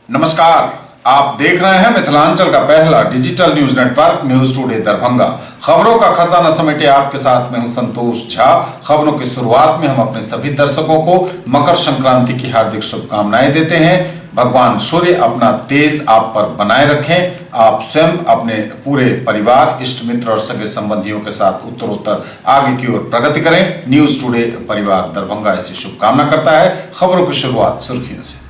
नमस्कार, आप देख रहे हैं मिथिलांचल का पहला digital news network news today Darbhanga. खबरों का खजाना समेटे आपके साथ में हूं संतोष झा। खबरों की शुरुआत में हम अपने सभी दर्शकों को मकर संक्रांति की हार्दिक शुभकामनाएं देते हैं। भगवान सूर्य अपना तेज आप पर बनाए रखें। आप स्वयं, अपने पूरे परिवार, इष्ट मित्र और सगे संबंधियों के साथ उत्तरोत्तर आगे की ओर प्रगति करें। न्यूज टुडे परिवार दरभंगा ऐसी शुभकामना करता है। खबरों की शुरुआत सुर्खियों से।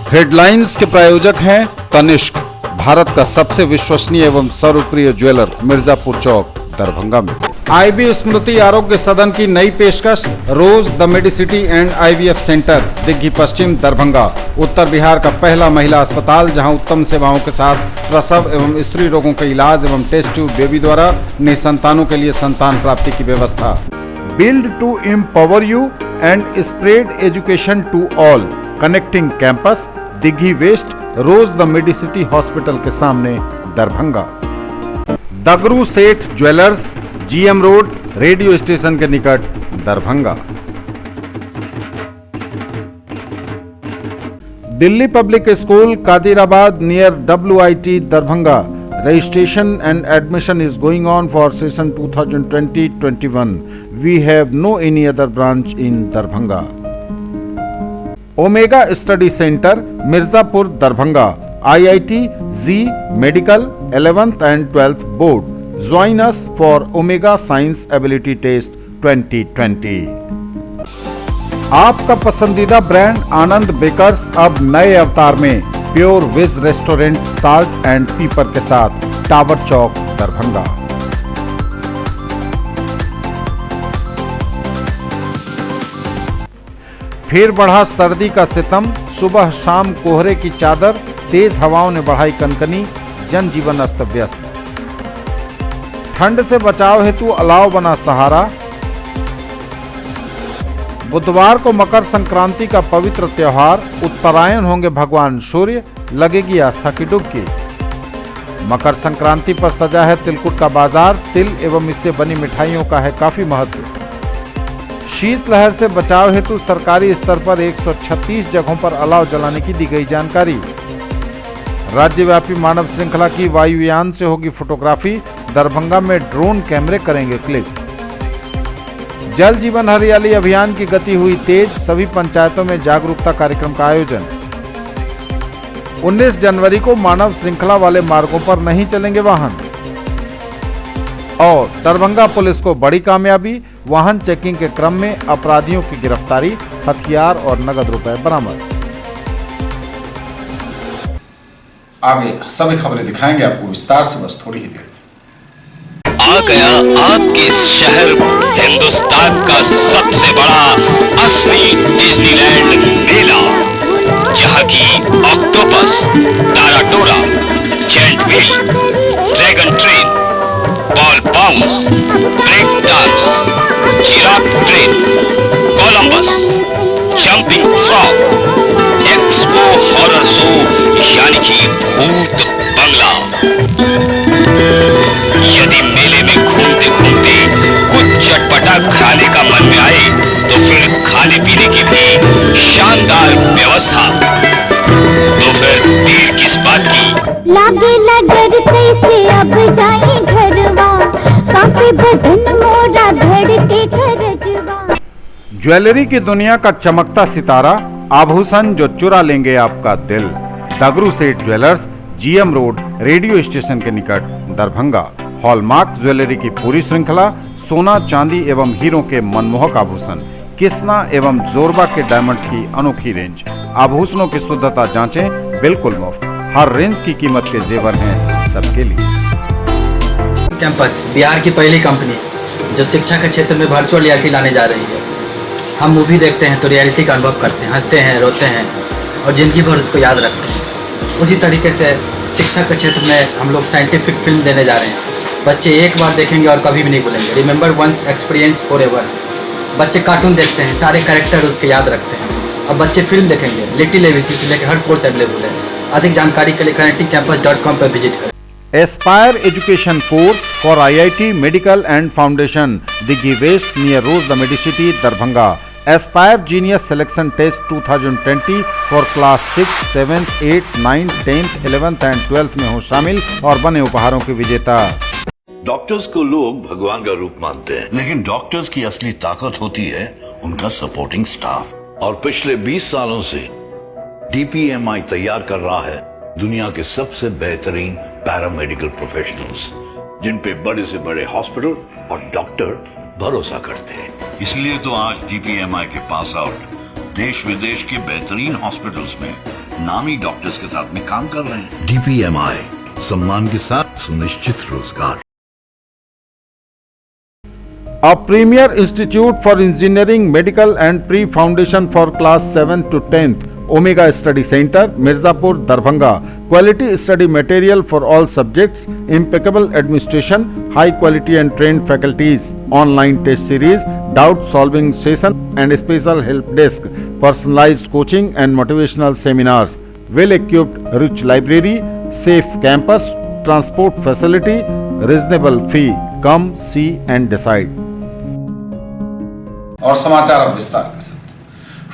हेडलाइंस के प्रायोजक हैं तनिष्क, भारत का सबसे विश्वसनीय एवं सर्वप्रिय ज्वेलर, मिर्जापुर चौक, दरभंगा में। आईबी स्मृति आरोग्य सदन की नई पेशकश, Rose the medicity and IVF centre, Digghi Paschim, Darbhanga. उत्तर बिहार का पहला महिला अस्पताल जहां उत्तम सेवाओं के साथ प्रसव एवं स्त्री रोगों के इलाज एवं टेस्ट ट्यूब बेबी द्वारा निसंतानों के लिए संतान प्राप्ति की व्यवस्था। Build to empower you and spread education to all, connecting campus, Digghi west, rose the medicity hospital के सामने, Darbhanga. Dagru Seth jewellers, GM road, radio station के निकट, Darbhanga. Delhi public school Kadirabad near WIT Darbhanga. Registration and admission is going on for session 2020-21. We have no any other branch in Darbhanga. Omega study centre, Mirzapur, Darbhanga. IIT Z medical 11th and 12th board. Join us for Omega science ability test 2020। आपका पसंदीदा brand आनंद bakers अब नए अवतार में, pure veg restaurant salt and pepper के साथ, tower चौक, दरभंगा। फिर बढ़ा सर्दी का सितम, सुबह शाम कोहरे की चादर, तेज हवाओं ने बढ़ाई कनकनी, जनजीवन अस्त व्यस्त। ठंड से बचाव हेतु अलाव बना सहारा। बुधवार को मकर संक्रांति का पवित्र त्योहार, उत्तरायण होंगे भगवान सूर्य, लगेगी आस्था की डुबकी। मकर संक्रांति पर सजा है तिलकुट का बाजार, तिल एवं इससे बनी मिठाइयों का है काफी महत्व। शीतलहर से बचाव हेतु सरकारी स्तर पर 136 जगहों पर अलाव जलाने की दी गई जानकारी। राज्यव्यापी मानव श्रृंखला की वायुयान से होगी फोटोग्राफी, दरभंगा में ड्रोन कैमरे करेंगे क्लिक। जल जीवन हरियाली अभियान की गति हुई तेज, सभी पंचायतों में जागरूकता कार्यक्रम का आयोजन। 19 जनवरी को मानव श्रृंखला वाले मार्गों पर नहीं चलेंगे वाहन। और दरभंगा पुलिस को बड़ी कामयाबी, वाहन चेकिंग के क्रम में अपराधियों की गिरफ्तारी, हथियार और नगद रुपए बरामद। आगे सभी खबरें दिखाएंगे आपको विस्तार से, बस थोड़ी ही देर। आ गया आपके शहर हिंदुस्तान का सबसे बड़ा असली डिज्नीलैंड मेला, जहां की ऑक्टोपस, ताराटोरा, giant wheel, dragon train, ball bounce, break dance, giraffe train, Columbus, jumping frog, expo horror show यानी कि भूत बंगला। यदि मेले में घूमते घूमते कुछ चटपटा खाने का मन में आए तो फिर खाने पीने की भी शानदार व्यवस्था। तो फिर देर किस बात की, लागे लगड़ कैसे अब जाए घरवा, काफी भजन मोरा धड़के करजवा। ज्वेलरी की दुनिया का चमकता सितारा, आभूषण जो चुरा लेंगे आपका दिल। दगरू Seth jewellers, GM road, radio station के निकट, दरभंगा। हॉलमार्क ज्वेलरी की पूरी श्रृंखला, सोना, चांदी एवं हीरों के मनमोहक आभूषण, किस्ना एवं जोरबा के डायमंड्स की अनोखी रेंज। आभूषणों की शुद्धता जांचें, बिल्कुल मुफ्त। हर रेंज की कीमत के जेवर हैं सबके लिए। कैंपस बिहार की पहली कंपनी जो शिक्षा के क्षेत्र में वर्चुअल रियलिटी लाने जा रही है। हम मूवी देखते हैं तो रियलिटी का अनुभव करते हैं, हंसते हैं, रोते हैं और जिंदगी भर उसको याद रखते हैं। उसी तरीके से शिक्षा के क्षेत्र में हम लोग साइंटिफिक फिल्म देने जा रहे हैं। बच्चे एक बार देखेंगे और कभी भी नहीं भूलेंगे। Remember once, experience forever. बच्चे कार्टून देखते हैं, सारे कैरेक्टर उसके याद रखते हैं। अब बच्चे फिल्म देखेंगे, लिटिल एबीसी से लेकर हर कोर्स अवेलेबल है। अधिक जानकारी के लिए connectingcampus.com पर विजिट करें। Aspire education course for IIT medical and foundation, Digghi west near rose the medicity, Darbhanga. Aspire genius selection test 2020 for class 6, 7, 8, 9, 10, 11 and 12 में हो शामिल और बने उपहारों के विजेता। डॉक्टर्स को लोग भगवान का रूप मानते हैं, लेकिन डॉक्टर्स की असली ताकत होती है उनका सपोर्टिंग स्टाफ। और पिछले 20 सालों से DPMI तैयार कर रहा है दुनिया के सबसे बेहतरीन पैरामेडिकल प्रोफेशनल्स, जिन पे बड़े से बड़े हॉस्पिटल और डॉक्टर भरोसा करते हैं। इसलिए तो आज DPMI के पास आउट देश विदेश के बेहतरीन हॉस्पिटल्स में नामी डॉक्टर्स के साथ में काम कर रहे हैं। DPMI, सम्मान के साथ सुनिश्चित रोजगार। A premier institute for engineering, medical and pre-foundation for class 7 to 10th, Omega Study Center, Mirzapur, Darbhanga. Quality study material for all subjects, impeccable administration, high quality and trained faculties, online test series, doubt solving session and special help desk, personalized coaching and motivational seminars, well equipped rich library, safe campus, transport facility, reasonable fee. Come see and decide. और समाचार अब विस्तार के साथ।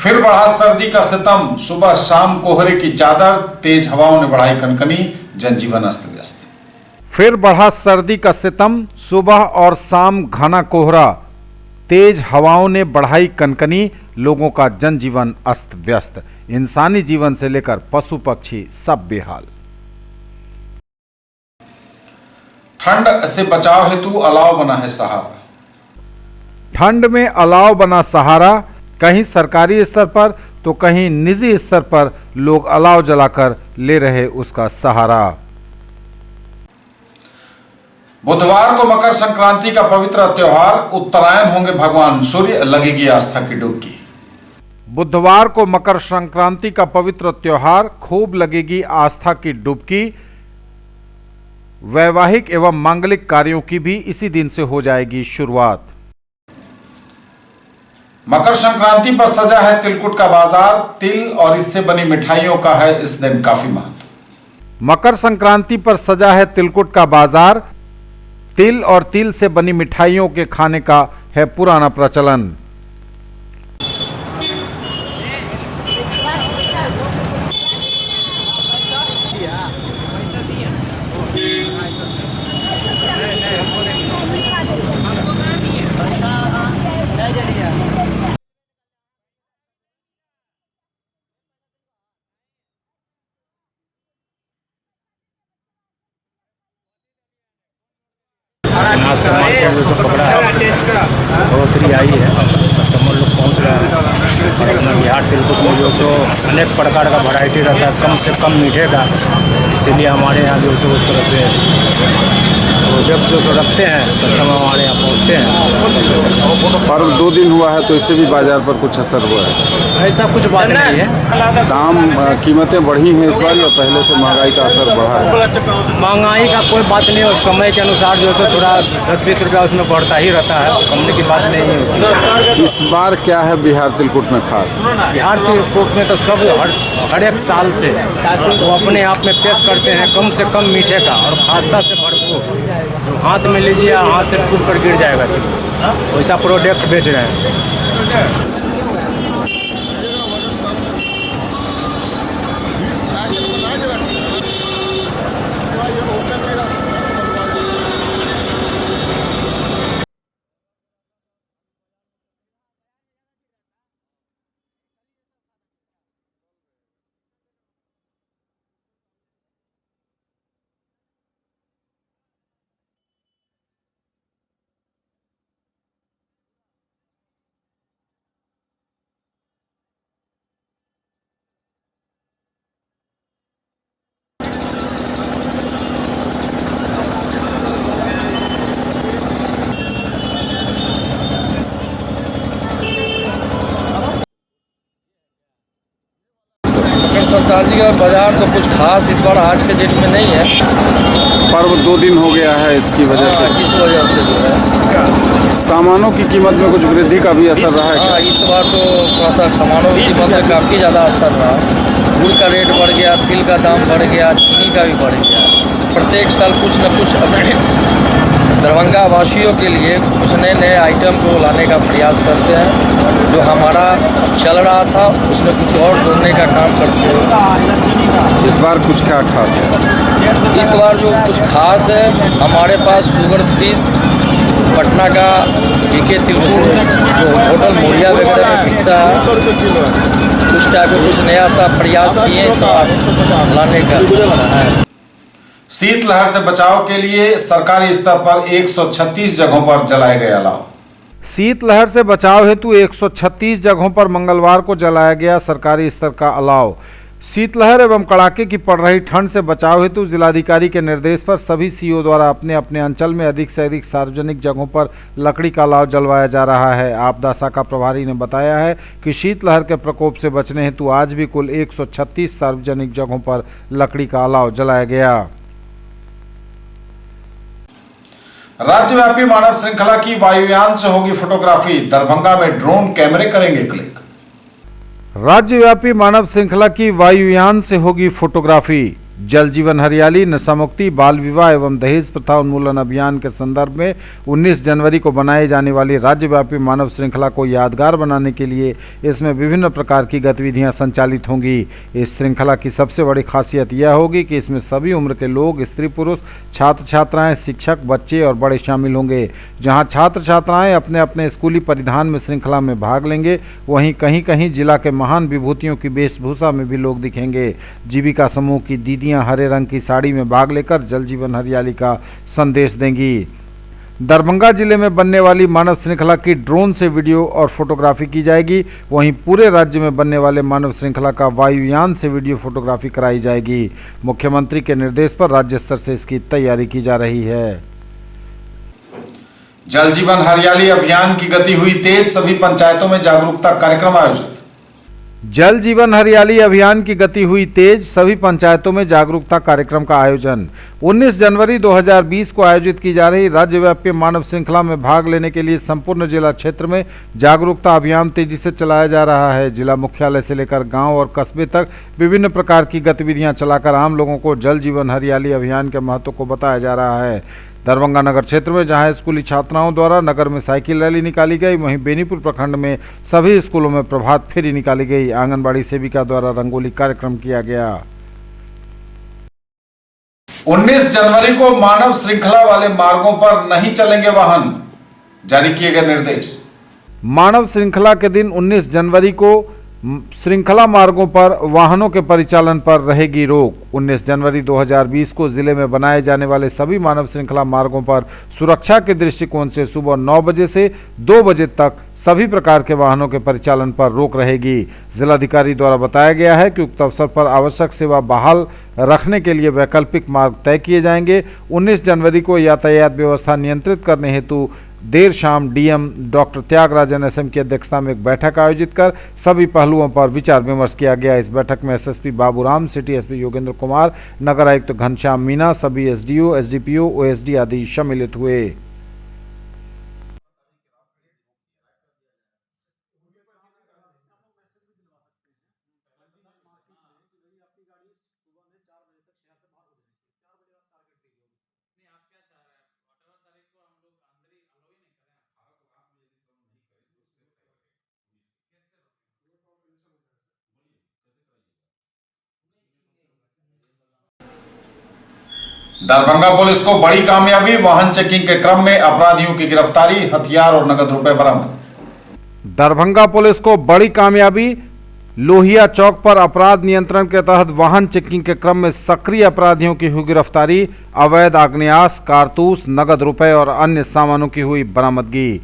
फिर बढ़ा सर्दी का सितम, सुबह शाम कोहरे की चादर, तेज हवाओं ने बढ़ाई कनकनी, जनजीवन अस्त व्यस्त। फिर बढ़ा सर्दी का सितम, सुबह और शाम घना कोहरा, तेज हवाओं ने बढ़ाई कनकनी, लोगों का जनजीवन अस्त व्यस्त। इंसानी जीवन से लेकर पशु पक्षी सब बेहाल। ठंड से बचाव हेतु अलाव बना है सहारा। ठंड में अलाव बना सहारा, कहीं सरकारी स्तर पर तो कहीं निजी स्तर पर लोग अलाव जलाकर ले रहे उसका सहारा। बुधवार को मकर संक्रांति का पवित्र त्योहार, उत्तरायण होंगे भगवान सूर्य, लगेगी आस्था की डुबकी। बुधवार को मकर संक्रांति का पवित्र त्योहार, खूब लगेगी आस्था की डुबकी। वैवाहिक एवं मांगलिक कार्यों की भी इसी दिन से हो जाएगी शुरुआत। मकर संक्रांति पर सजा है तिलकुट का बाजार, तिल और इससे बनी मिठाइयों का है इस दिन काफी महत्व। मकर संक्रांति पर सजा है तिलकुट का बाजार, तिल और तिल से बनी मिठाइयों के खाने का है पुराना प्रचलन। आज से मार्केट में जो पकड़ा है बढ़ोतरी आई है, कस्टमर लोग पहुंच रहे हैं। और अपना बिहार तिलकुट में जो सो अनेक प्रकार का वैरायटी रहता है, कम से कम मीठे का, इसीलिए हमारे यहाँ जो सो उस तरह से प्रोडक्ट जो सो रखते हैं कस्टमर हमारे यहाँ पहुँचते हैं। पर्व 2 दिन हुआ है तो इससे भी बाजार पर कुछ असर हुआ है? ऐसा कुछ बात नहीं है। दाम कीमतें बढ़ी हैं इस बार या पहले से महंगाई का असर बढ़ा है? महंगाई का कोई बात नहीं, और समय के अनुसार जो है थोड़ा 10-20 रुपया उसमें बढ़ता ही रहता है, कमने की बात नहीं होती। इस बार क्या है बिहार तिलकुट में खास? बिहार तिलकुट में तो सब हर एक साल से वो अपने आप में पेश करते हैं कम से कम मीठे का और खास्ता से भरपूर। जो हाथ में लीजिए हाथ से टूट कर गिर जाएगा, वैसा प्रोडक्ट बेच रहे हैं। संक्रांति का बाजार तो कुछ खास इस बार आज के डेट में नहीं है। पर्व 2 दिन हो गया है, इसकी वजह से इस वजह से जो है सामानों की कीमत में कुछ वृद्धि का भी असर रहा है क्या? इस बार तो थोड़ा सा सामानों की कीमत में काफ़ी ज़्यादा असर रहा। गुड़ का रेट बढ़ गया, तिल का दाम बढ़ गया, चीनी का भी बढ़ गया। प्रत्येक साल कुछ न कुछ अपने दरभंगा वासियों के लिए कुछ नए नए आइटम को लाने का प्रयास करते हैं। जो हमारा चल रहा था उसमें कुछ और जोड़ने का काम करते हैं। इस बार कुछ क्या खास है? इस बार जो कुछ खास है, हमारे पास शुगर फ्री पटना का पीके तिलकुर जो होटल मोरिया वगैरह में बिकता है, उस टाइप का कुछ नया सा प्रयास किए इस बार लाने का। शीतलहर से बचाव के लिए सरकारी स्तर पर 136 जगहों पर जलाए गए अलाव। शीतलहर से बचाव हेतु 136 जगहों पर मंगलवार को जलाया गया सरकारी स्तर का अलाव। शीतलहर एवं कड़ाके की पड़ रही ठंड से बचाव हेतु जिलाधिकारी के निर्देश पर सभी सीओ द्वारा अपने अपने अंचल में अधिक से अधिक सार्वजनिक जगहों पर लकड़ी का अलाव जलवाया जा रहा है। आपदा शाखा प्रभारी ने बताया है कि शीतलहर के प्रकोप से बचने हेतु आज भी कुल 136 सार्वजनिक जगहों पर लकड़ी का अलाव जलाया गया। राज्यव्यापी मानव श्रृंखला की वायुयान से होगी फोटोग्राफी, दरभंगा में ड्रोन कैमरे करेंगे क्लिक। राज्यव्यापी मानव श्रृंखला की वायुयान से होगी फोटोग्राफी। जल जीवन हरियाली, नशा मुक्ति, बाल विवाह एवं दहेज प्रथा उन्मूलन अभियान के संदर्भ में 19 जनवरी को बनाई जाने वाली राज्यव्यापी मानव श्रृंखला को यादगार बनाने के लिए इसमें विभिन्न प्रकार की गतिविधियां संचालित होंगी। इस श्रृंखला की सबसे बड़ी खासियत यह होगी कि इसमें सभी उम्र के लोग, स्त्री पुरुष, छात्र छात्राएं, शिक्षक, बच्चे और बड़े शामिल होंगे। जहां छात्र छात्राएं अपने अपने स्कूली परिधान में श्रृंखला में भाग लेंगे, वहीं कहीं कहीं जिला के महान विभूतियों की वेशभूषा में भी लोग दिखेंगे। जीविका समूह की दीदियां हरे रंग की साड़ी में भाग लेकर जल जीवन हरियाली का संदेश देंगी। दरभंगा जिले में बनने वाली मानव श्रृंखला की ड्रोन से वीडियो और फोटोग्राफी की जाएगी। वहीं पूरे राज्य में बनने वाले मानव श्रृंखला का वायुयान से वीडियो फोटोग्राफी कराई जाएगी। मुख्यमंत्री के निर्देश पर राज्य स्तर से इसकी तैयारी की जा रही है। जल जीवन हरियाली अभियान की गति हुई तेज, सभी पंचायतों में जागरूकता कार्यक्रम आयोजित। जल जीवन हरियाली अभियान की गति हुई तेज, सभी पंचायतों में जागरूकता कार्यक्रम का आयोजन। 19 जनवरी 2020 को आयोजित की जा रही राज्यव्यापी मानव श्रृंखला में भाग लेने के लिए संपूर्ण जिला क्षेत्र में जागरूकता अभियान तेजी से चलाया जा रहा है। जिला मुख्यालय से लेकर गांव और कस्बे तक विभिन्न प्रकार की गतिविधियां चलाकर आम लोगों को जल जीवन हरियाली अभियान के महत्व को बताया जा रहा है। दरभंगा नगर क्षेत्र में जहां स्कूली छात्राओं द्वारा नगर में साइकिल रैली निकाली गई, वहीं बेनीपुर प्रखंड में सभी स्कूलों में प्रभात फेरी निकाली गई। आंगनबाड़ी सेविका द्वारा रंगोली कार्यक्रम किया गया। 19 जनवरी को मानव श्रृंखला वाले मार्गों पर नहीं चलेंगे वाहन, जारी किए गए निर्देश। मानव श्रृंखला के दिन 19 जनवरी को श्रृंखला मार्गों पर वाहनों के परिचालन पर रहेगी रोक। 19 जनवरी 2020 को जिले में बनाए जाने वाले सभी मानव श्रृंखला मार्गों पर सुरक्षा के दृष्टिकोण से सुबह 9 बजे से 2 बजे तक सभी प्रकार के वाहनों के परिचालन पर रोक रहेगी। जिलाधिकारी द्वारा बताया गया है कि उक्त अवसर पर आवश्यक सेवा बहाल रखने के लिए वैकल्पिक मार्ग तय किए जाएंगे। 19 जनवरी को यातायात व्यवस्था नियंत्रित करने हेतु देर शाम डीएम डॉक्टर त्यागराजन एसएम की अध्यक्षता में एक बैठक आयोजित कर सभी पहलुओं पर विचार विमर्श किया गया। इस बैठक में SSP Baburam, city SP Yogendra Kumar, नगर आयुक्त घनश्याम मीना, सभी एसडीओ, एसडीपीओ, ओएसडी आदि सम्मिलित हुए। दरभंगा पुलिस को बड़ी कामयाबी, वाहन चेकिंग के क्रम में अपराधियों की गिरफ्तारी, हथियार और नगद रुपए बरामद। दरभंगा पुलिस को बड़ी कामयाबी, लोहिया चौक पर अपराध नियंत्रण के तहत वाहन चेकिंग के क्रम में सक्रिय अपराधियों की हुई गिरफ्तारी, अवैध आग्नेयास्त्र, कारतूस, नगद रुपए और अन्य सामानों की हुई बरामदगी।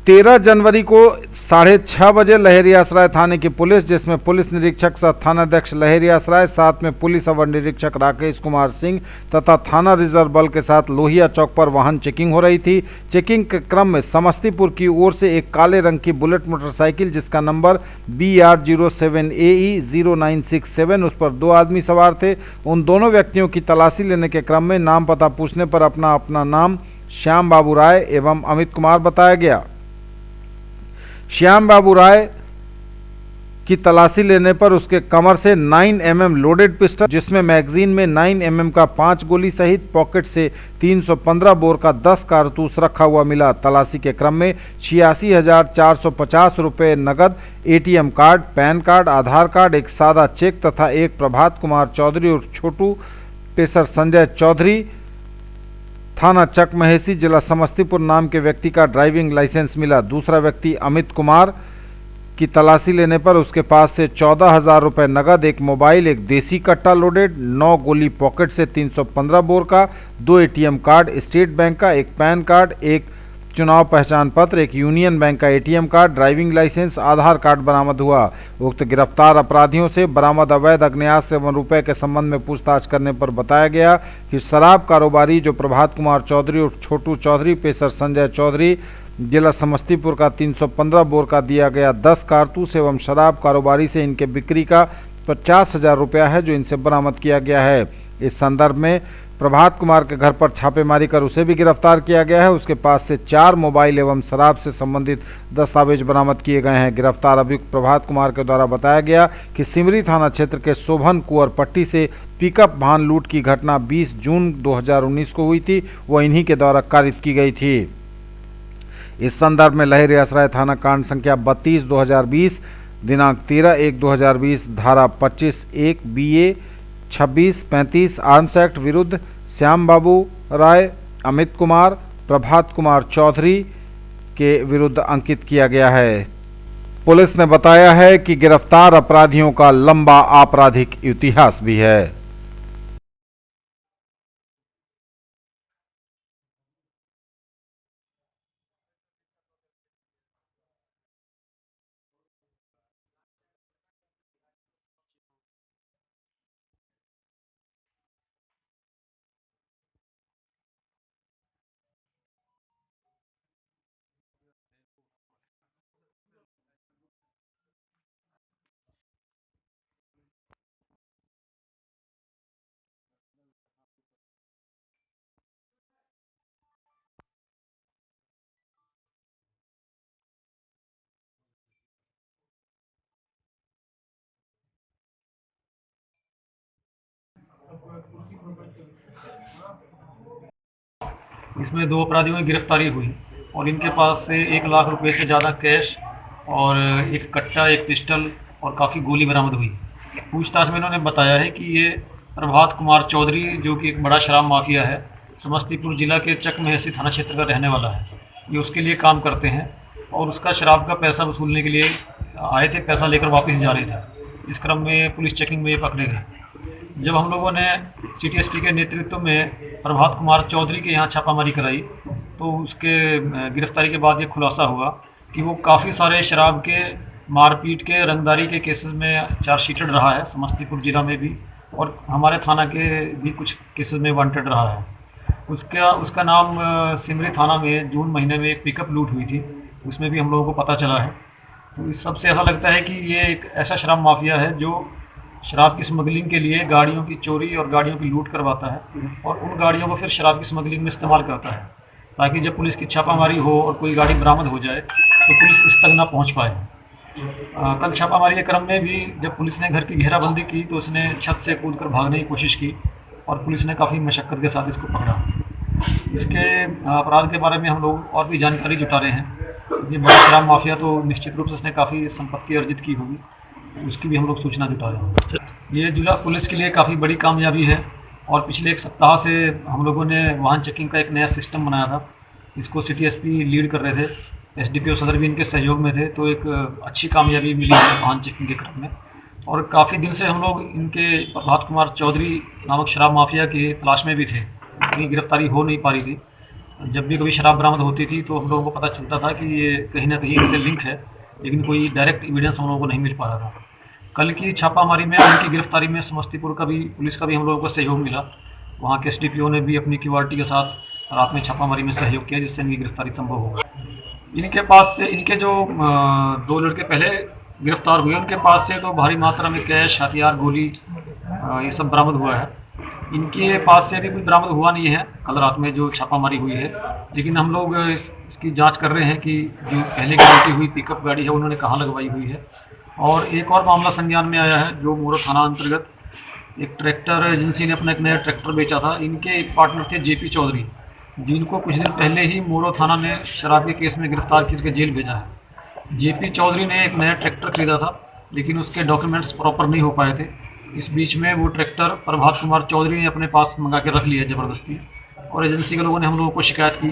13 जनवरी को 6:30 बजे लहरियासराय थाने की पुलिस, जिसमें पुलिस निरीक्षक सह थानाध्यक्ष लहरियासराय, साथ में पुलिस अवर निरीक्षक राकेश कुमार सिंह तथा थाना रिजर्व बल के साथ लोहिया चौक पर वाहन चेकिंग हो रही थी। चेकिंग के क्रम में समस्तीपुर की ओर से एक काले रंग की बुलेट मोटरसाइकिल जिसका नंबर BR07AE 0967, उस पर 2 आदमी सवार थे। उन दोनों व्यक्तियों की तलाशी लेने के क्रम में नाम पता पूछने पर अपना नाम श्याम बाबू राय एवं अमित कुमार बताया गया। श्याम बाबू राय की तलाशी लेने पर उसके कमर से 9 mm लोडेड पिस्टल, जिसमें मैगजीन में 9 mm का 5 गोली सहित पॉकेट से 315 बोर का 10 कारतूस रखा हुआ मिला। तलाशी के क्रम में 86,450 रुपये नकद, ATM कार्ड, पैन कार्ड, आधार कार्ड, एक सादा चेक तथा एक प्रभात कुमार चौधरी और छोटू पेशर संजय चौधरी थाना चक महेशी जिला समस्तीपुर नाम के व्यक्ति का ड्राइविंग लाइसेंस मिला। दूसरा व्यक्ति अमित कुमार की तलाशी लेने पर उसके पास से 14,000 रुपये नकद, एक मोबाइल, एक देसी कट्टा लोडेड, 9 गोली पॉकेट से 315 बोर का, 2 ATM कार्ड स्टेट बैंक का, एक पैन कार्ड, एक चुनाव पहचान पत्र, एक यूनियन बैंक का ATM कार्ड, ड्राइविंग लाइसेंस, आधार कार्ड बरामद हुआ। उक्त गिरफ्तार अपराधियों से बरामद अवैध अग्नेयास्त्र एवं रुपए के संबंध में पूछताछ करने पर बताया गया कि शराब कारोबारी जो प्रभात कुमार चौधरी और छोटू चौधरी पेशर संजय चौधरी जिला समस्तीपुर का 315 बोर का दिया गया 10 कारतूस एवं शराब कारोबारी से इनके बिक्री का 50,000 रुपया है, जो इनसे बरामद किया गया है। इस संदर्भ में प्रभात कुमार के घर पर छापेमारी कर उसे भी गिरफ्तार किया गया है। उसके पास से 4 मोबाइल एवं शराब से संबंधित दस्तावेज बरामद किए गए हैं। गिरफ्तार अभियुक्त प्रभात कुमार के द्वारा बताया गया कि सिमरी थाना क्षेत्र के शोभन कुंवर पट्टी से पिकअप वाहन लूट की घटना 20 जून 2019 को हुई थी, वह इन्हीं के द्वारा कारित की गई थी। इस संदर्भ में लहरी असराय थाना कांड संख्या 32/2020 दिनांक 13/1/2020 धारा 25(1) BA 2635 आर्म्स एक्ट विरुद्ध श्याम बाबू राय, अमित कुमार, प्रभात कुमार चौधरी के विरुद्ध अंकित किया गया है। पुलिस ने बताया है कि गिरफ्तार अपराधियों का लंबा आपराधिक इतिहास भी है। इसमें 2 अपराधियों की गिरफ्तारी हुई और इनके पास से 1 लाख रुपए से ज़्यादा कैश और एक कट्टा, एक पिस्टल और काफ़ी गोली बरामद हुई। पूछताछ में इन्होंने बताया है कि ये प्रभात कुमार चौधरी जो कि एक बड़ा शराब माफिया है, समस्तीपुर जिला के चक महेशी थाना क्षेत्र का रहने वाला है। ये उसके लिए काम करते हैं और उसका शराब का पैसा वसूलने के लिए आए थे, पैसा लेकर वापस जा रहे थे। इस क्रम में पुलिस चेकिंग में ये पकड़े गए। जब हम लोगों ने सिटी एसपी के नेतृत्व में प्रभात कुमार चौधरी के यहाँ छापामारी कराई तो उसके गिरफ्तारी के बाद ये खुलासा हुआ कि वो काफ़ी सारे शराब के, मारपीट के, रंगदारी के केसेस में चार्जशीटेड रहा है, समस्तीपुर जिला में भी और हमारे थाना के भी कुछ केसेस में वांटेड रहा है। उसका नाम सिमरी थाना में जून महीने में एक पिकअप लूट हुई थी, उसमें भी हम लोगों को पता चला है। तो इस सबसे ऐसा लगता है कि ये एक ऐसा शराब माफिया है जो शराब की स्मगलिंग के लिए गाड़ियों की चोरी और गाड़ियों की लूट करवाता है और उन गाड़ियों को फिर शराब की स्मगलिंग में इस्तेमाल करता है, ताकि जब पुलिस की छापामारी हो और कोई गाड़ी बरामद हो जाए तो पुलिस इस तक ना पहुंच पाए। कल छापामारी के क्रम में भी जब पुलिस ने घर की घेराबंदी की तो उसने छत से कूदकर भागने की कोशिश की और पुलिस ने काफ़ी मशक्क़त के साथ इसको पकड़ा। इसके अपराध के बारे में हम लोग और भी जानकारी जुटा रहे हैं। ये बड़ा शराब माफिया तो निश्चित रूप से उसने काफ़ी संपत्ति अर्जित की होगी, उसकी भी हम लोग सूचना जुटा रहे हैं। ये जिला पुलिस के लिए काफ़ी बड़ी कामयाबी है और पिछले 1 सप्ताह से हम लोगों ने वाहन चेकिंग का एक नया सिस्टम बनाया था। इसको सिटी एसपी लीड कर रहे थे, एसडीपीओ सदर भी इनके सहयोग में थे, तो एक अच्छी कामयाबी मिली है वाहन चेकिंग के क्रम में। और काफ़ी दिन से हम लोग इनके प्रभात कुमार चौधरी नामक शराब माफिया की तलाश में भी थे, इनकी गिरफ्तारी हो नहीं पा रही थी। जब भी कभी शराब बरामद होती थी तो हम लोगों को पता चलता था कि ये कहीं ना कहीं इससे लिंक है, लेकिन कोई डायरेक्ट एविडेंस हम लोगों को नहीं मिल पा रहा था। कल की छापामारी में उनकी गिरफ्तारी में समस्तीपुर का भी पुलिस का भी हम लोगों को सहयोग मिला। वहाँ के एसडीपीओ ने भी अपनी क्यूआरटी के साथ रात में छापामारी में सहयोग किया, जिससे इनकी गिरफ्तारी संभव होगा। इनके पास से इनके जो 2 लड़के पहले गिरफ्तार हुए उनके पास से तो भारी मात्रा में कैश, हथियार, गोली ये सब बरामद हुआ है। इनके पास से अभी कुछ बरामद हुआ नहीं है कल रात में जो छापामारी हुई है, लेकिन हम लोग इसकी जांच कर रहे हैं कि जो पहले की लूटी हुई पिकअप गाड़ी है उन्होंने कहाँ लगवाई हुई है और एक और मामला संज्ञान में आया है जो मोरो थाना अंतर्गत एक ट्रैक्टर एजेंसी ने अपना एक नया ट्रैक्टर बेचा था। इनके एक पार्टनर थे जेपी चौधरी, जिनको कुछ दिन पहले ही मोरो थाना ने शराब के केस में गिरफ्तार करके जेल भेजा है। जेपी चौधरी ने एक नया ट्रैक्टर खरीदा था, लेकिन उसके डॉक्यूमेंट्स प्रॉपर नहीं हो पाए थे। इस बीच में वो ट्रैक्टर प्रभात कुमार चौधरी ने अपने पास मंगा के रख लिया ज़बरदस्ती, और एजेंसी के लोगों ने हम लोगों को शिकायत की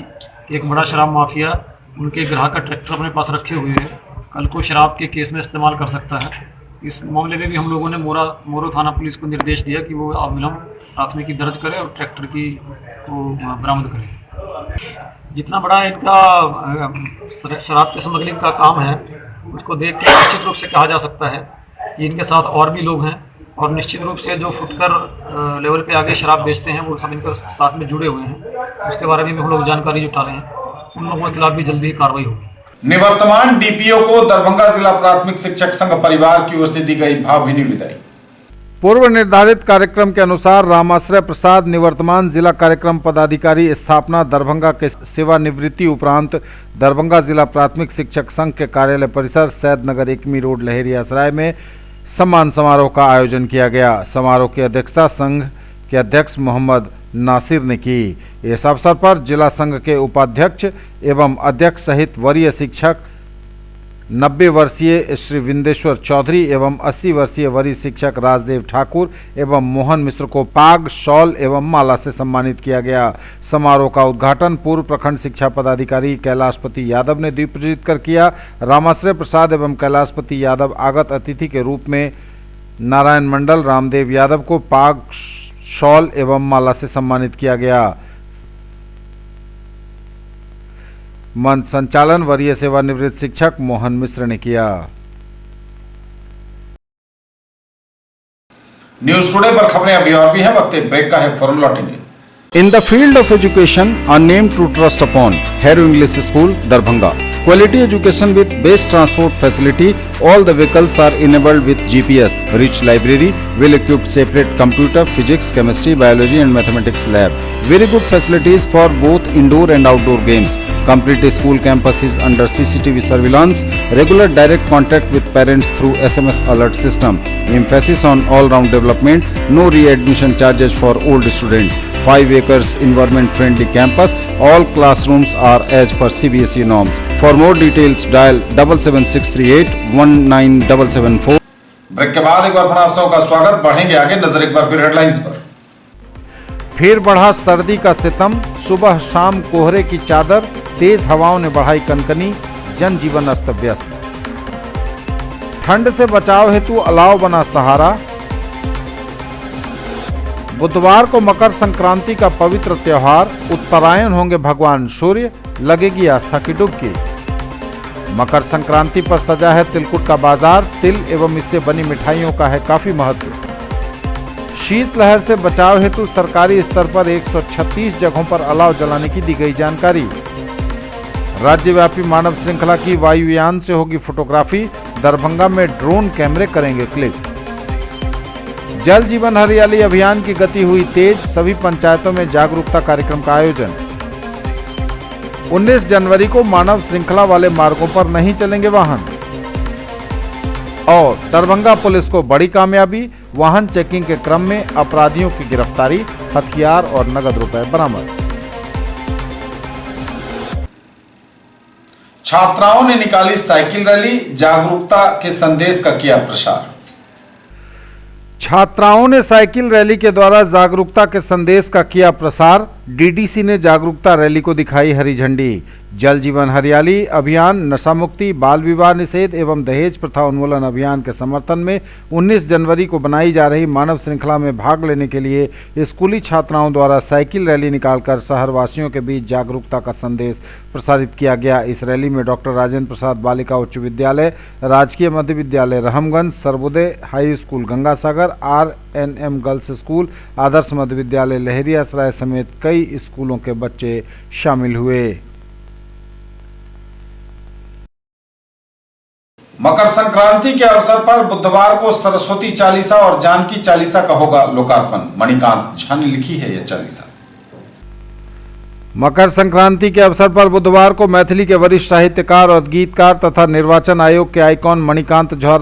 कि एक बड़ा शराब माफिया उनके ग्राहक का ट्रैक्टर अपने पास रखे हुए है, कल को शराब के केस में इस्तेमाल कर सकता है। इस मामले में भी हम लोगों ने मोरो थाना पुलिस को निर्देश दिया कि वो अविलंब प्राथमिकी दर्ज करे और ट्रैक्टर की को बरामद करे। जितना बड़ा इनका शराब के स्मगलिंग का काम है, उसको देख के निश्चित रूप से कहा जा सकता है कि इनके साथ और भी लोग हैं, और निश्चित रूप से जो फुटकर लेवल पे आगे शराब बेचते हैं वो सब इनके साथ में जुड़े हुए हैं। उसके बारे में भी हम लोग जानकारी जुटा रहे हैं, उन लोगों के खिलाफ भी जल्दी ही कार्रवाई होगी। निवर्तमान डीपीओ को दरभंगा जिला प्राथमिक शिक्षक संघ परिवार की ओर से दी गई भावभीनी विदाई। पूर्व निर्धारित कार्यक्रम के अनुसार रामाश्रय प्रसाद निवर्तमान जिला कार्यक्रम पदाधिकारी स्थापना दरभंगा के सेवानिवृत्ति उपरांत दरभंगा जिला प्राथमिक शिक्षक संघ के कार्यालय परिसर सैदनगर एकमी रोड लहेरियासराय में सम्मान समारोह का आयोजन किया गया। समारोह की अध्यक्षता संघ के अध्यक्ष मोहम्मद नासिर ने की। इस अवसर पर जिला संघ के उपाध्यक्ष एवं अध्यक्ष सहित वरीय शिक्षक 90 वर्षीय श्री विंदेश्वर चौधरी एवं 80 वर्षीय वरीय शिक्षक राजदेव ठाकुर एवं मोहन मिश्र को पाग, शॉल एवं माला से सम्मानित किया गया। समारोह का उद्घाटन पूर्व प्रखंड शिक्षा पदाधिकारी कैलाशपति यादव ने दीप प्रज्वलित कर किया। रामाश्रय प्रसाद एवं कैलाशपति यादव आगत अतिथि के रूप में नारायण मंडल, रामदेव यादव को पाग, शॉल एवं माला से सम्मानित किया गया। मंच संचालन वरीय सेवानिवृत्त शिक्षक मोहन मिश्र ने किया। न्यूज टुडे पर खबरें अभी और भी हैं, वक्त एक ब्रेक का है, फौरन लौटेंगे। In the field of education, a name to trust upon, Hero English School, Darbhanga. Quality education with best transport facility. All the vehicles are enabled with GPS. Rich library, well-equipped separate computer, physics, chemistry, biology and mathematics lab. Very good facilities for both indoor and outdoor games. Complete school campus is under CCTV surveillance. Regular direct contact with parents through SMS alert system. Emphasis on all-round development. No re-admission charges for old students. 5 acres environment friendly campus. All classrooms are as per CBSE norms. For more details dial 77638 19774। Break के बाद एक बार पुनः आप सबका स्वागत। बढ़ेंगे आगे, नजर एक बार फिर हेडलाइंस पर। फिर बढ़ा सर्दी का सितम, सुबह शाम कोहरे की चादर, तेज हवाओं ने बढ़ाई कनकनी, जनजीवन अस्त व्यस्त। ठंड से बचाव हेतु अलाव बना सहारा। बुधवार को मकर संक्रांति का पवित्र त्योहार, उत्तरायण होंगे भगवान सूर्य, लगेगी आस्था की डुबकी। मकर संक्रांति पर सजा है तिलकुट का बाजार, तिल एवं इससे बनी मिठाइयों का है काफी महत्व। शीतलहर से बचाव हेतु सरकारी स्तर पर 136 जगहों पर अलाव जलाने की दी गई जानकारी। राज्यव्यापी मानव श्रृंखला की वायुयान से होगी फोटोग्राफी, दरभंगा में ड्रोन कैमरे करेंगे क्लिक। जल जीवन हरियाली अभियान की गति हुई तेज, सभी पंचायतों में जागरूकता कार्यक्रम का आयोजन। 19 जनवरी को मानव श्रृंखला वाले मार्गों पर नहीं चलेंगे वाहन। और दरभंगा पुलिस को बड़ी कामयाबी, वाहन चेकिंग के क्रम में अपराधियों की गिरफ्तारी, हथियार और नगद रुपए बरामद। छात्राओं ने निकाली साइकिल रैली, जागरूकता के संदेश का किया प्रसार। छात्राओं ने साइकिल रैली के द्वारा जागरूकता के संदेश का किया प्रसार। डीडीसी ने जागरूकता रैली को दिखाई हरी झंडी। जल जीवन हरियाली अभियान, नशा मुक्ति, बाल विवाह निषेध एवं दहेज प्रथा उन्मूलन अभियान के समर्थन में 19 जनवरी को बनाई जा रही मानव श्रृंखला में भाग लेने के लिए स्कूली छात्राओं द्वारा साइकिल रैली निकालकर शहरवासियों के बीच जागरूकता का संदेश प्रसारित किया गया। इस रैली में डॉक्टर राजेंद्र प्रसाद बालिका उच्च विद्यालय, राजकीय मध्य विद्यालय Rahamganj, Sarvodaya high school Gangasagar, RNM girls school, आदर्श मध्य विद्यालय लहेरियासराय समेत कई स्कूलों के बच्चे शामिल हुए। मकर संक्रांति के अवसर पर बुधवार को सरस्वती चालीसा और जानकी चालीसा का होगा लोकार्पण। मणिकांत झा ने लिखी है यह चालीसा। मकर संक्रांति के अवसर पर बुधवार को मैथिली के वरिष्ठ साहित्यकार और गीतकार तथा निर्वाचन आयोग के आइकॉन मणिकांत झा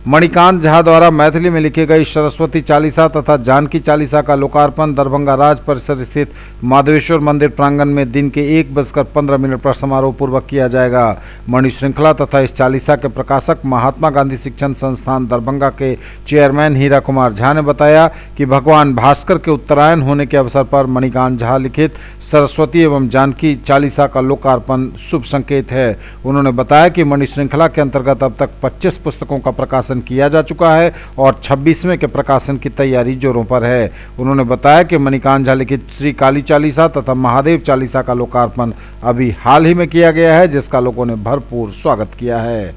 मणिकांत झा द्वारा मैथिली में लिखी गई सरस्वती चालीसा तथा जानकी चालीसा का लोकार्पण दरभंगा राज परिसर स्थित माधवेश्वर मंदिर प्रांगण में दिन के 1:15 पर समारोह पूर्वक किया जाएगा। मणि श्रृंखला तथा इस चालीसा के प्रकाशक महात्मा गांधी शिक्षण संस्थान दरभंगा के चेयरमैन हीरा कुमार झा ने बताया कि भगवान भास्कर के उत्तरायण होने के अवसर पर मणिकांत झा लिखित सरस्वती एवं जानकी चालीसा का लोकार्पण शुभ संकेत है। उन्होंने बताया कि मणि श्रृंखला के अंतर्गत अब तक 25 पुस्तकों का प्रकाशन किया जा चुका है और 26वें के प्रकाशन की तैयारी जोरों पर है। उन्होंने बताया कि मणिकांत झा लिखित श्री काली चालीसा तथा महादेव चालीसा का लोकार्पण अभी हाल ही में किया गया है, जिसका लोगों ने भरपूर स्वागत किया है।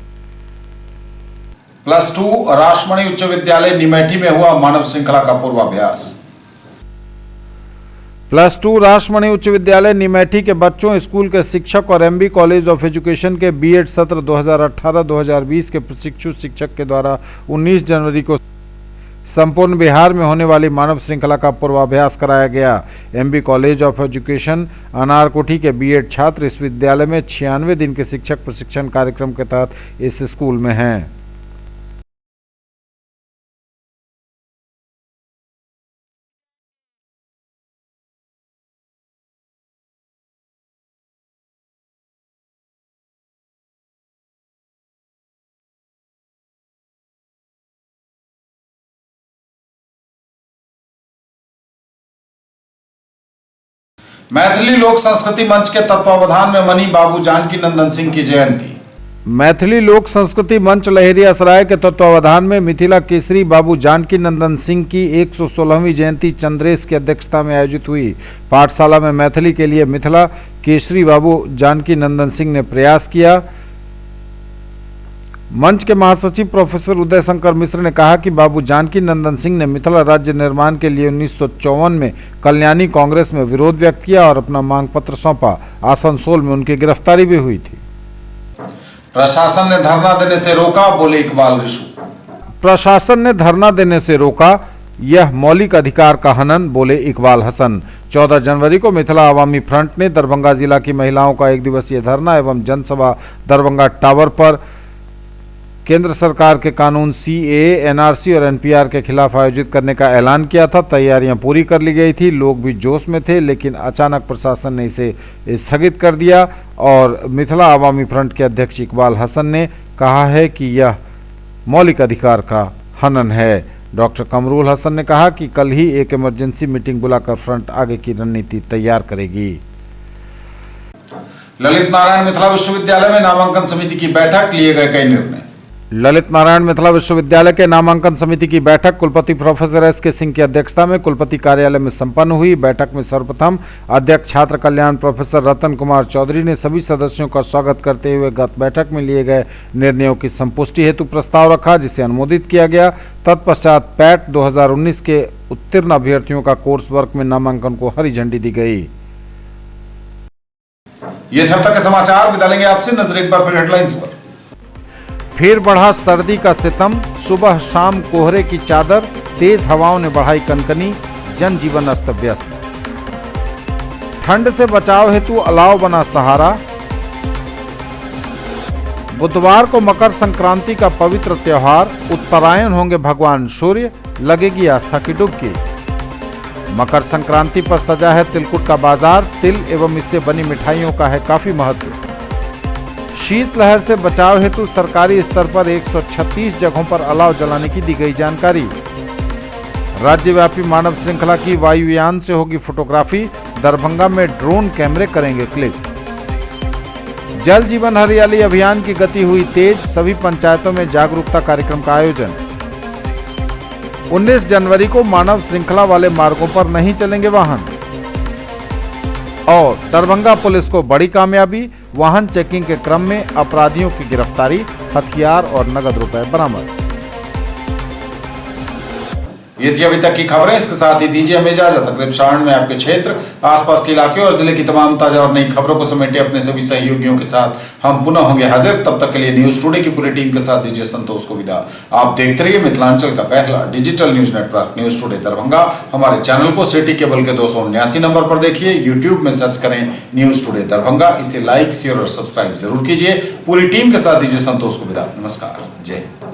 +2 रासमणी उच्च विद्यालय निमेठी में हुआ मानव श्रृंखला का पूर्वाभ्यास। +2 रासमणी उच्च विद्यालय निमेठी के बच्चों, स्कूल के शिक्षक और MB कॉलेज ऑफ एजुकेशन के B.Ed सत्र 2018-2020 के प्रशिक्षु शिक्षक के द्वारा 19 जनवरी को संपूर्ण बिहार में होने वाली मानव श्रृंखला का पूर्वाभ्यास कराया गया। MB कॉलेज ऑफ एजुकेशन अनारकोठी के B.Ed छात्र इस विद्यालय में 96 दिन के शिक्षक प्रशिक्षण कार्यक्रम के तहत इस स्कूल में हैं। मैथिली लोक संस्कृति मंच के तत्वावधान में मनी बाबू जानकी नंदन सिंह की जयंती। मैथिली लोक संस्कृति मंच लहेरियासराय के तत्वावधान में मिथिला केसरी बाबू जानकी नंदन सिंह की 116वीं जयंती चंद्रेश की अध्यक्षता में आयोजित हुई। पाठशाला में मैथिली के लिए मिथिला केसरी बाबू जानकी नंदन सिंह ने प्रयास किया। मंच के महासचिव प्रोफेसर उदय शंकर मिश्र ने कहा कि बाबू जानकी नंदन सिंह ने मिथिला राज्य निर्माण के लिए 1954 में कल्याणी कांग्रेस में विरोध व्यक्त किया और अपना मांग पत्र सौंपा। आसनसोल में उनकी गिरफ्तारी भी हुई थी। प्रशासन ने धरना देने से रोका, बोले इकबाल रिशु। प्रशासन ने धरना देने से रोका, यह मौलिक अधिकार का हनन, बोले इकबाल हसन। 14 जनवरी को मिथिला आवामी फ्रंट ने दरभंगा जिला की महिलाओं का 1 दिवसीय धरना एवं जनसभा दरभंगा टावर पर केंद्र सरकार के कानून CAA, NRC और NPR के खिलाफ आयोजित करने का ऐलान किया था। तैयारियां पूरी कर ली गई थी, लोग भी जोश में थे, लेकिन अचानक प्रशासन ने इसे स्थगित कर दिया और मिथिला आवामी फ्रंट के अध्यक्ष इकबाल हसन ने कहा है कि यह मौलिक अधिकार का हनन है। डॉक्टर कमरुल हसन ने कहा कि कल ही एक इमरजेंसी मीटिंग बुलाकर फ्रंट आगे की रणनीति तैयार करेगी। ललित नारायण मिथिला विश्वविद्यालय में नामांकन समिति की बैठक, लिए गए कई निर्णय। ललित नारायण मिथिला विश्वविद्यालय के नामांकन समिति की बैठक कुलपति प्रोफेसर S.K. सिंह की अध्यक्षता में कुलपति कार्यालय में संपन्न हुई। बैठक में सर्वप्रथम अध्यक्ष छात्र कल्याण प्रोफेसर रतन कुमार चौधरी ने सभी सदस्यों का स्वागत करते हुए गत बैठक में लिए गए निर्णयों की संपुष्टि हेतु प्रस्ताव रखा, जिसे अनुमोदित किया गया। तत्पश्चात पैट 2019 के उत्तीर्ण अभ्यर्थियों का कोर्स वर्क में नामांकन को हरी झंडी दी गई। ये थे अब तक के समाचार। विदा लेंगे आपसे, नजर एक बार फिर हेडलाइंस पर। फिर बढ़ा सर्दी का सितम, सुबह शाम कोहरे की चादर, तेज हवाओं ने बढ़ाई कनकनी, जनजीवन अस्त व्यस्त। ठंड से बचाव हेतु अलाव बना सहारा। बुधवार को मकर संक्रांति का पवित्र त्योहार, उत्तरायण होंगे भगवान सूर्य, लगेगी आस्था की डुबकी। मकर संक्रांति पर सजा है तिलकुट का बाजार, तिल एवं इससे बनी मिठाइयों का है काफी महत्व। शीतलहर से बचाव हेतु सरकारी स्तर पर 136 जगहों पर अलाव जलाने की दी गई जानकारी। राज्यव्यापी मानव श्रृंखला की वायुयान से होगी फोटोग्राफी, दरभंगा में ड्रोन कैमरे करेंगे क्लिक। जल जीवन हरियाली अभियान की गति हुई तेज, सभी पंचायतों में जागरूकता कार्यक्रम का आयोजन। 19 जनवरी को मानव श्रृंखला वाले मार्गों पर नहीं चलेंगे वाहन। और दरभंगा पुलिस को बड़ी कामयाबी, वाहन चेकिंग के क्रम में अपराधियों की गिरफ्तारी, हथियार और नगद रुपए बरामद। ये थी अभी तक की खबरें। इसके साथ ही दीजिए हमें इजाजत। अगले प्रसारण में आपके क्षेत्र, आसपास के इलाके और जिले की तमाम ताजा और नई खबरों को समेटे अपने सभी सहयोगियों के साथ हम पुनः होंगे हाजिर। तब तक के लिए न्यूज टुडे की पूरी टीम के साथ दीजिए संतोष को विदा। आप देखते रहिए मिथिलांचल का पहला digital news network news today Darbhanga. हमारे चैनल को सिटी केबल के 279 नंबर पर देखिए। यूट्यूब में सर्च करें न्यूज टुडे दरभंगा। इसे लाइक, शेयर और सब्सक्राइब जरूर कीजिए। पूरी टीम के साथ दीजिए संतोष को विदा। नमस्कार, जय हिंद।